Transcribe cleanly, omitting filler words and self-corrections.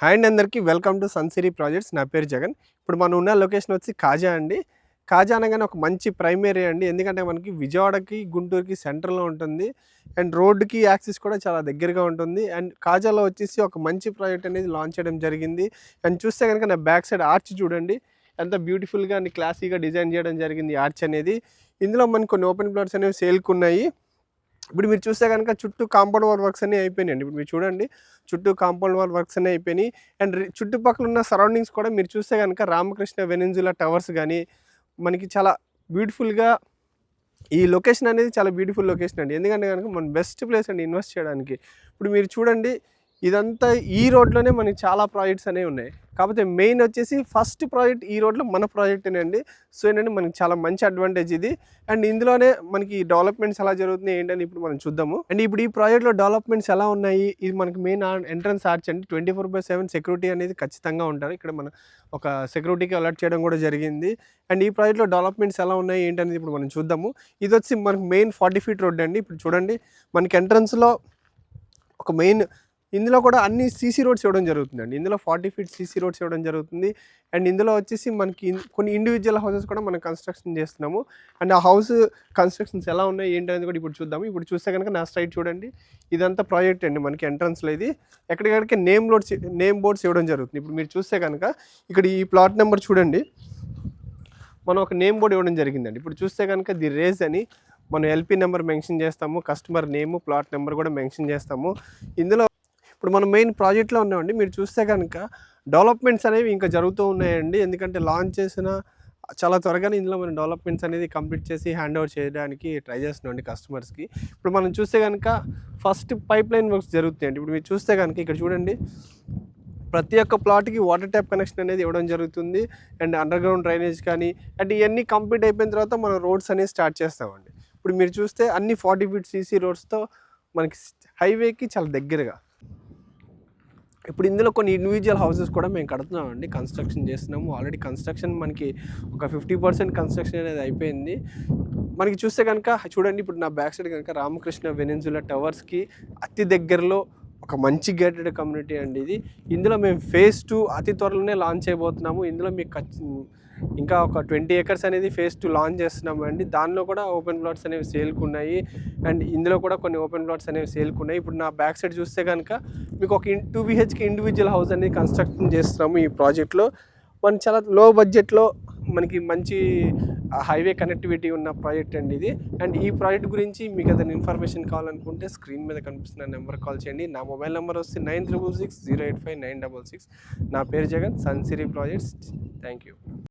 Hi అండి అందరికీ welcome to Sunsiri projects. నా పేరు జగన్. ఇప్పుడు మనం ఉన్న లొకేషన్ వచ్చి కాజా అండి. కాజా అనగానే ఒక మంచి ప్రైమ్ ఏరియా అండి. ఎందుకంటే మనకి విజయవాడకి, గుంటూరుకి సెంటర్‌లో ఉంటుంది. అండ్ రోడ్డుకి యాక్సెస్ కూడా చాలా దగ్గరగా ఉంటుంది. అండ్ కాజాలో వచ్చేసి ఒక మంచి ప్రాజెక్ట్ అనేది లాంచ్ చేయడం జరిగింది. అండ్ చూస్తే గనుక నా బ్యాక్ సైడ్ ఆర్చ్ చూడండి. ఎంత బ్యూటిఫుల్‌గా అండ్ క్లాసీగా డిజైన్ చేయడం జరిగింది ఈ ఆర్చ్ అనేది. ఇందులో మనకు కొన్ని ఓపెన్ ప్లాట్స్ అనేవి సేల్‌కున్నాయి. ఇప్పుడు మీరు చూస్తే గనుక చుట్టూ కాంపౌండ్ వాల్ వర్క్స్ అన్నీ అయిపోయినాయండి. ఇప్పుడు మీరు చూడండి, చుట్టూ కాంపౌండ్ వాల్ వర్క్స్ అన్నీ అయిపోయినాయి. అండ్ చుట్టుపక్కల ఉన్న సరౌండింగ్స్ కూడా మీరు చూస్తే గనుక రామకృష్ణ వెనిన్సులా టవర్స్ గానీ, మనకి చాలా బ్యూటిఫుల్‌గా ఈ లొకేషన్ అనేది చాలా బ్యూటిఫుల్ లొకేషన్ అండి. ఎందుకంటే గనుక మన బెస్ట్ ప్లేస్ అండి ఇన్వెస్ట్ చేయడానికి. ఇప్పుడు మీరు చూడండి, ఇదంతా ఈ రోడ్‌లోనే మనకి చాలా ప్రాజెక్ట్స్ అనేవి ఉన్నాయి. కాకపోతే మెయిన్ వచ్చేసి ఫస్ట్ ప్రాజెక్ట్ ఈ రోడ్‌లో మన ప్రాజెక్టేనండి. సో ఏంటంటే మనకి చాలా మంచి అడ్వాంటేజ్ ఇది. అండ్ ఇందులోనే మనకి డెవలప్‌మెంట్స్ ఎలా జరుగుతున్నాయి ఏంటని ఇప్పుడు మనం చూద్దాము. అండ్ ఇప్పుడు ఈ ప్రాజెక్ట్‌లో డెవలప్‌మెంట్స్ ఎలా ఉన్నాయి? ఇది మనకి మెయిన్ ఎంట్రన్స్ ఆర్చ్ అండి. 24/7 సెక్యూరిటీ అనేది ఖచ్చితంగా ఉంటారు. ఇక్కడ మన ఒక సెక్యూరిటీకి అలర్ట్ చేయడం కూడా జరిగింది. అండ్ ఈ ప్రాజెక్ట్‌లో డెవలప్‌మెంట్స్ ఎలా ఉన్నాయి ఏంటనేది ఇప్పుడు మనం చూద్దాము. ఇదొచ్చి మనకి మెయిన్ 40 ఫీట్ రోడ్ అండి. ఇప్పుడు చూడండి, మనకి ఎంట్రన్స్‌లో ఒక మెయిన్ ఇందులో కూడా అన్ని సీసీ రోడ్స్ ఇవ్వడం జరుగుతుందండి. ఇందులో 40 ఫీట్ సీసీ రోడ్స్ ఇవ్వడం జరుగుతుంది. అండ్ ఇందులో వచ్చేసి మనకి కొన్ని ఇండివిజువల్ హౌసెస్ కూడా మనం కన్స్ట్రక్షన్ చేస్తున్నాము. అండ్ ఆ హౌస్ కన్స్ట్రక్షన్స్ ఎలా ఉన్నాయి ఏంటనేది కూడా ఇప్పుడు చూద్దాము. ఇప్పుడు చూస్తే కనుక నా సైడ్ చూడండి, ఇదంతా ప్రాజెక్ట్ అండి. మనకి ఎంట్రన్స్లో ఇది ఎక్కడికక్కడికి నేమ్ బోర్డ్స్ ఇవ్వడం జరుగుతుంది. ఇప్పుడు మీరు చూస్తే కనుక ఇక్కడ ఈ ప్లాట్ నెంబర్ చూడండి, మనం ఒక నేమ్ బోర్డ్ ఇవ్వడం జరిగిందండి. ఇప్పుడు చూస్తే కనుక ది రేజ్ అని మనం ఎల్పీ నెంబర్ మెన్షన్ చేస్తాము, కస్టమర్ నేము, ప్లాట్ నెంబర్ కూడా మెన్షన్ చేస్తాము. ఇందులో ఇప్పుడు మనం మెయిన్ ప్రాజెక్ట్లో ఉన్నామండి. మీరు చూస్తే కనుక డెవలప్మెంట్స్ అనేవి ఇంకా జరుగుతూ ఉన్నాయండి. ఎందుకంటే లాంచ్ చేసిన చాలా త్వరగానే ఇందులో మనం డెవలప్మెంట్స్ అనేది కంప్లీట్ చేసి హ్యాండ్ ఓవర్ చేయడానికి ట్రై చేస్తున్నామండి కస్టమర్స్కి. ఇప్పుడు మనం చూస్తే కనుక ఫస్ట్ పైప్ లైన్ వర్క్స్ జరుగుతాయండి. ఇప్పుడు మీరు చూస్తే కనుక ఇక్కడ చూడండి, ప్రతి ఒక్క ప్లాట్కి వాటర్ ట్యాప్ కనెక్షన్ అనేది ఇవ్వడం జరుగుతుంది. అండ్ అండర్ గ్రౌండ్ డ్రైనేజ్ కానీ అంటే ఇవన్నీ కంప్లీట్ అయిపోయిన తర్వాత మనం రోడ్స్ అనేవి స్టార్ట్ చేస్తామండి. ఇప్పుడు మీరు చూస్తే అన్ని 40 ఫీట్ సీసీ రోడ్స్తో మనకి హైవేకి చాలా దగ్గరగా. ఇప్పుడు ఇందులో కొన్ని ఇండివిజువల్ హౌసెస్ కూడా మేము కడుతున్నామండి, కన్స్ట్రక్షన్ చేస్తున్నాము. ఆల్రెడీ కన్స్ట్రక్షన్ మనకి ఒక 50% కన్స్ట్రక్షన్ అనేది అయిపోయింది. మనకి చూస్తే కనుక చూడండి, ఇప్పుడు నా బ్యాక్ సైడ్ కనుక రామకృష్ణ వెనిన్సులా టవర్స్కి అతి దగ్గరలో ఒక మంచి గేటెడ్ కమ్యూనిటీ అండి ఇది. ఇందులో మేము ఫేజ్ 2 అతి త్వరలోనే లాంచ్ చేయబోతున్నాము. ఇందులో మీకు ఇంకా ఒక 20 acres అనేది ఫేజ్ 2 లాంచ్ చేస్తున్నాము అండి. దానిలో కూడా ఓపెన్ ప్లాట్స్ అనేవి సేల్కున్నాయి. అండ్ ఇందులో కూడా కొన్ని ఓపెన్ ప్లాట్స్ అనేవి సేల్కున్నాయి. ఇప్పుడు నా బ్యాక్ సైడ్ చూస్తే కనుక మీకు ఒక 2 BHK ఇండివిజువల్ హౌస్ అనేది కన్స్ట్రక్షన్ చేస్తున్నాము ఈ ప్రాజెక్ట్లో. మనం చాలా లో బడ్జెట్లో మనకి మంచి హైవే కనెక్టివిటీ ఉన్న ప్రాజెక్ట్ అండి ఇది. అండ్ ఈ ప్రాజెక్ట్ గురించి మీకు ఏదైనా ఇన్ఫర్మేషన్ కావాలనుకుంటే స్క్రీన్ మీద కనిపిస్తున్న నెంబర్ కాల్ చేయండి. నా మొబైల్ నెంబర్ వస్తే 9666 085 966. నా పేరు Jagan, Sunsiri projects. Thank you.